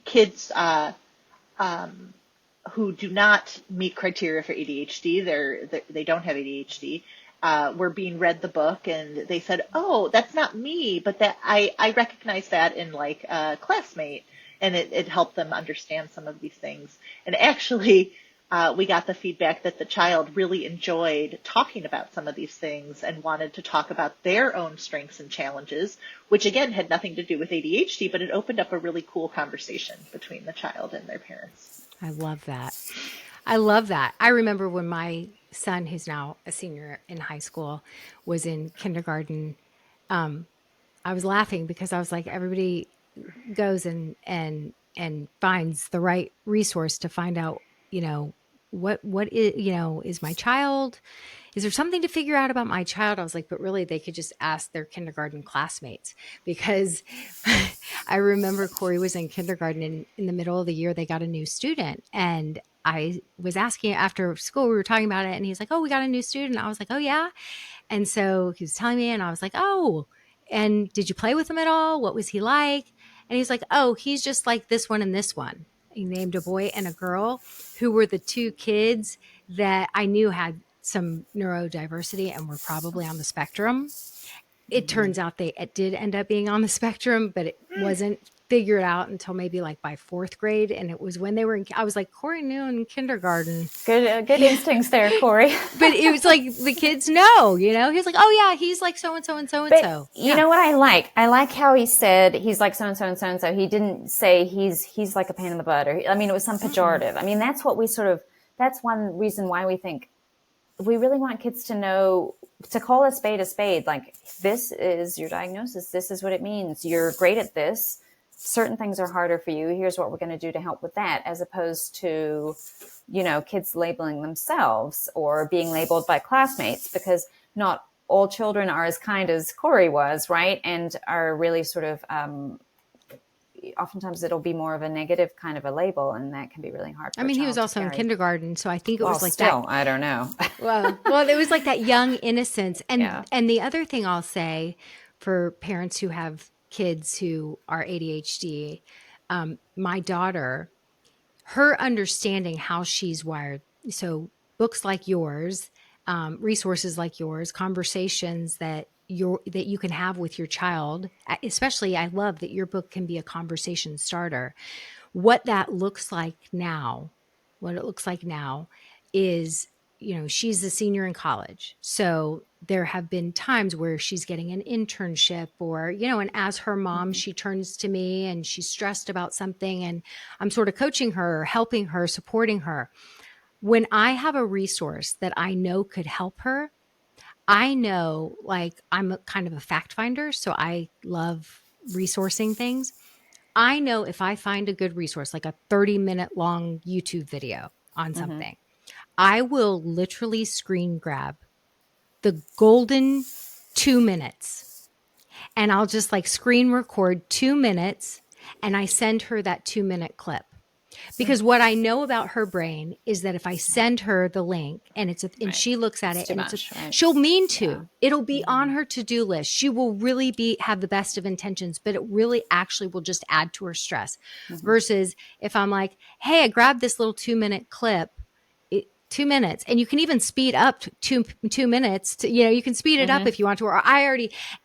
kids who do not meet criteria for ADHD, they don't have ADHD, were being read the book, and they said, "Oh, that's not me, but that I recognize that in like a classmate," and it helped them understand some of these things. And actually, we got the feedback that the child really enjoyed talking about some of these things and wanted to talk about their own strengths and challenges, which again had nothing to do with ADHD, but it opened up a really cool conversation between the child and their parents. I love that. I remember when my son, who's now a senior in high school, was in kindergarten, I was laughing because I was like, everybody goes and finds the right resource to find out, what is, is my child, is there something to figure out about my child? I was like, but really they could just ask their kindergarten classmates, because I remember Corey was in kindergarten, and in the middle of the year, they got a new student, and I was asking after school, we were talking about it, and he's like, oh, we got a new student. I was like, oh yeah. And so he was telling me, and I was like, oh, and did you play with him at all? What was he like? And he's like, oh, he's just like this one and this one. He named a boy and a girl who were the two kids that I knew had some neurodiversity and were probably on the spectrum. It turns out it did end up being on the spectrum, but it wasn't figured out until maybe like by fourth grade. And it was when they were I was like, Corey knew in kindergarten. Good instincts there, Corey. But it was like the kids know, he's like, oh yeah, he's like so-and-so and so-and-so. You know what I like? I like how he said he's like so-and-so and so-and-so. He didn't say he's like a pain in the butt, or, it was some pejorative. I mean, that's what that's one reason why we think we really want kids to know, to call a spade. Like, this is your diagnosis. This is what it means. You're great at this. Certain things are harder for you. Here's what we're going to do to help with that, as opposed to, kids labeling themselves or being labeled by classmates, because not all children are as kind as Corey was, right? And are really sort of, oftentimes it'll be more of a negative kind of a label, and that can be really hard for he was also in kindergarten, so I think it was like still, that. I don't know. well, it was like that young innocence. And the other thing I'll say for parents who have kids who are ADHD, my daughter, her understanding how she's wired. So books like yours, resources like yours, conversations that you can have with your child, especially, I love that your book can be a conversation starter. What it looks like now is, she's a senior in college. So there have been times where she's getting an internship, or, and as her mom, she turns to me and she's stressed about something, and I'm sort of coaching her, helping her, supporting her. When I have a resource that I know could help her, I know, like, I'm kind of a fact finder, so I love resourcing things. I know if I find a good resource, like a 30-minute long YouTube video on something, I will literally screen grab the golden 2 minutes, and I'll just like screen record 2 minutes, and I send her that 2-minute clip. Because what I know about her brain is that if I send her the link and she looks at it, and she'll mean to, it'll be on her to-do list. She will really have the best of intentions, but it really actually will just add to her stress. Versus if I'm like, hey, I grabbed this little 2-minute clip, 2 minutes, and you can even speed up to 2 minutes to, you can speed it up if you want to, or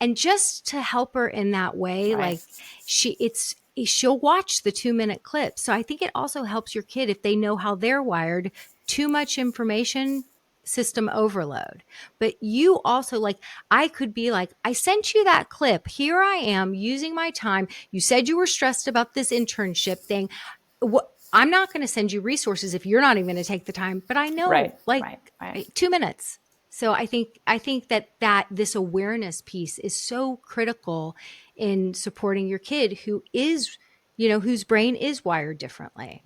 and just to help her in that way, like she'll watch the 2-minute clip. So I think it also helps your kid if they know how they're wired. Too much information, system overload. But you also, like, I could be like, I sent you that clip. Here I am using my time. You said you were stressed about this internship thing. I'm not going to send you resources if you're not even going to take the time, but I know 2 minutes. So I think that this awareness piece is so critical in supporting your kid who is, whose brain is wired differently.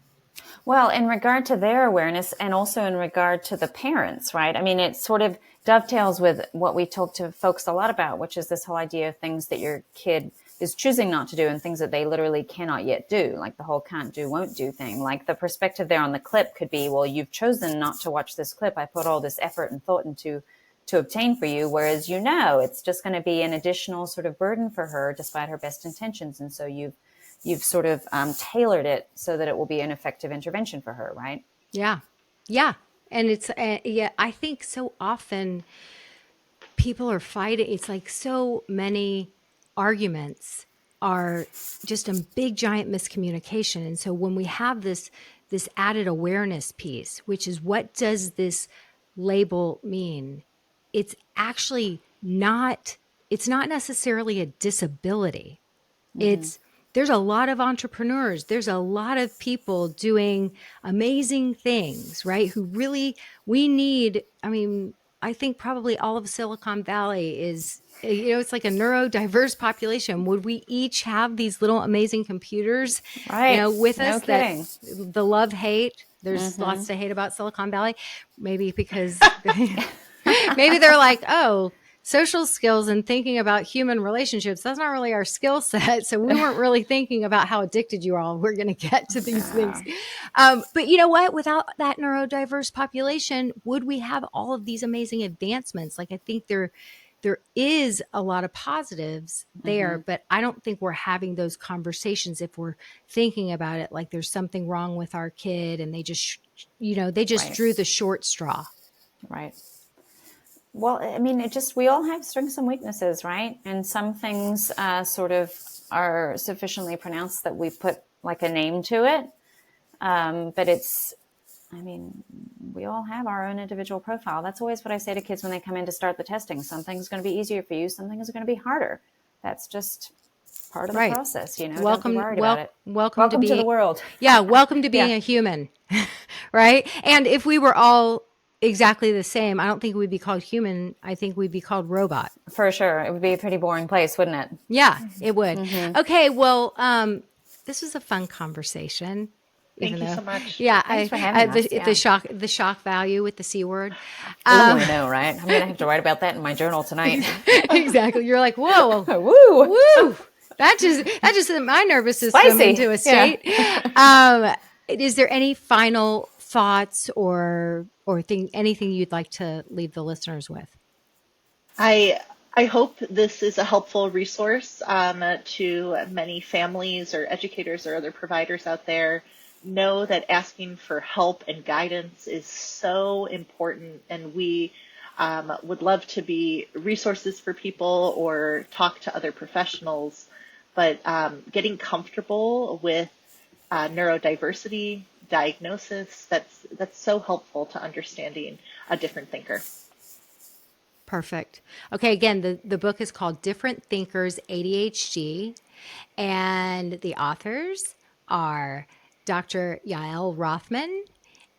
Well, in regard to their awareness, and also in regard to the parents, right? I mean, it sort of dovetails with what we talk to folks a lot about, which is this whole idea of things that your kid is choosing not to do and things that they literally cannot yet do, like the whole can't do, won't do thing. Like the perspective there on the clip could be, well, you've chosen not to watch this clip. I put all this effort and thought into to obtain for you, whereas it's just going to be an additional sort of burden for her despite her best intentions. And so you've sort of tailored it so that it will be an effective intervention for her, right? Yeah. Yeah. And it's, I think so often people are fighting. It's like so many arguments are just a big, giant miscommunication. And so when we have this added awareness piece, which is, what does this label mean? It's actually it's not necessarily a disability. It's there's a lot of entrepreneurs. There's a lot of people doing amazing things, right? Who really, we need, I mean, I think probably all of Silicon Valley is, it's like a neurodiverse population. Would we each have these little amazing computers, Right. with No us kidding. that the love hate, there's lots to hate about Silicon Valley, maybe because maybe they're like, oh, social skills and thinking about human relationships, that's not really our skill set. So we weren't really thinking about how addicted you all were going to get to these things. But you know what? Without that neurodiverse population, would we have all of these amazing advancements? Like, I think there is a lot of positives there, but I don't think we're having those conversations if we're thinking about it like there's something wrong with our kid and they just, Right. drew the short straw. Right. Well, I mean, we all have strengths and weaknesses, right? And some things sort of are sufficiently pronounced that we put like a name to it. But we all have our own individual profile. That's always what I say to kids when they come in to start the testing. Something's going to be easier for you. Something is going to be harder. That's just part of the process, Welcome, Don't be worried about it. welcome to the world. Yeah, welcome to being a human, right? And if we were all exactly the same, I don't think we'd be called human. I think we'd be called robot. For sure. It would be a pretty boring place, wouldn't it? Yeah, it would. Okay, well, this was a fun conversation. Thank you so much. Yeah, Thanks for having us. The shock value with the C word. I know, right? I'm going to have to write about that in my journal tonight. Exactly. You're like, whoa, Woo! woo. That just sent my nervous system Spicy. into a state. Yeah. Is there any final thoughts or anything you'd like to leave the listeners with? I hope this is a helpful resource to many families or educators or other providers out there. Know that asking for help and guidance is so important, and we would love to be resources for people or talk to other professionals. But getting comfortable with neurodiversity diagnosis, that's so helpful to understanding a different thinker. Perfect. Okay, again, the book is called Different Thinkers, ADHD, and the authors are Dr. Yael Rothman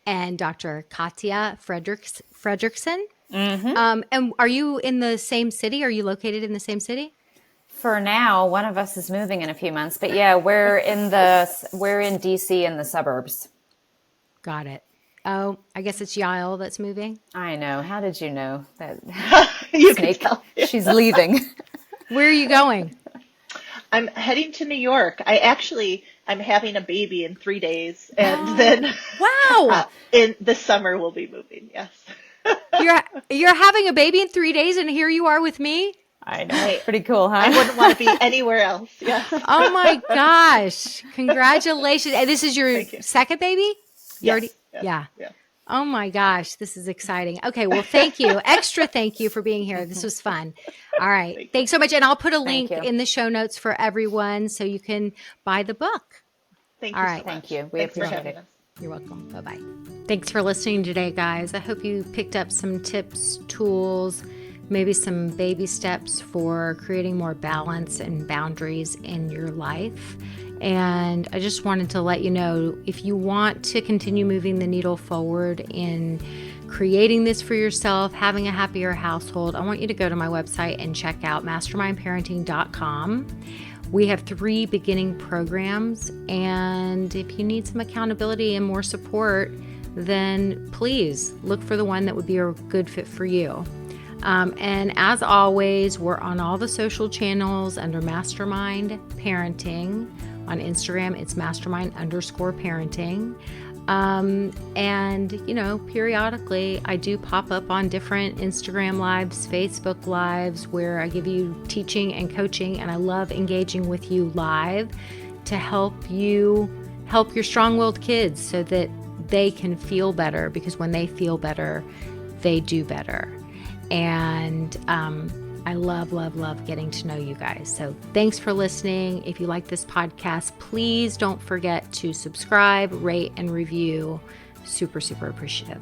and Dr. Katia Fredriksen. And are you in the same city? Are you located in the same city? For now, one of us is moving in a few months, but yeah, we're in DC in the suburbs. Got it. Oh, I guess it's Yael that's moving. I know. How did you know that? You Snake. can tell. She's leaving. Where are you going? I'm heading to New York. I'm having a baby in 3 days, and then Wow. In the summer we'll be moving. Yes. You're having a baby in 3 days, and here you are with me. I know. Pretty cool, huh? I wouldn't want to be anywhere else. Yes. Oh my gosh! Congratulations! And this is your second baby. Yes. Yeah. Yeah. Oh my gosh, this is exciting. Okay, well, thank you. Extra thank you for being here. This was fun. All right. Thanks so much. And I'll put a link in the show notes for everyone so you can buy the book. Thank you. All right. So much. Thank you. We Thanks for appreciate having it. us. You're welcome. Bye-bye. Thanks for listening today, guys. I hope you picked up some tips, tools, maybe some baby steps for creating more balance and boundaries in your life. And I just wanted to let you know, if you want to continue moving the needle forward in creating this for yourself, having a happier household, I want you to go to my website and check out mastermindparenting.com. We have 3 beginning programs, and if you need some accountability and more support, then please look for the one that would be a good fit for you. And as always, we're on all the social channels under Mastermind Parenting. On Instagram, it's mastermind_parenting. And, periodically I do pop up on different Instagram lives, Facebook lives, where I give you teaching and coaching, and I love engaging with you live to help you help your strong-willed kids so that they can feel better, because when they feel better, they do better. And I love, love, love getting to know you guys. So thanks for listening. If you like this podcast, please don't forget to subscribe, rate, and review. Super, super appreciative.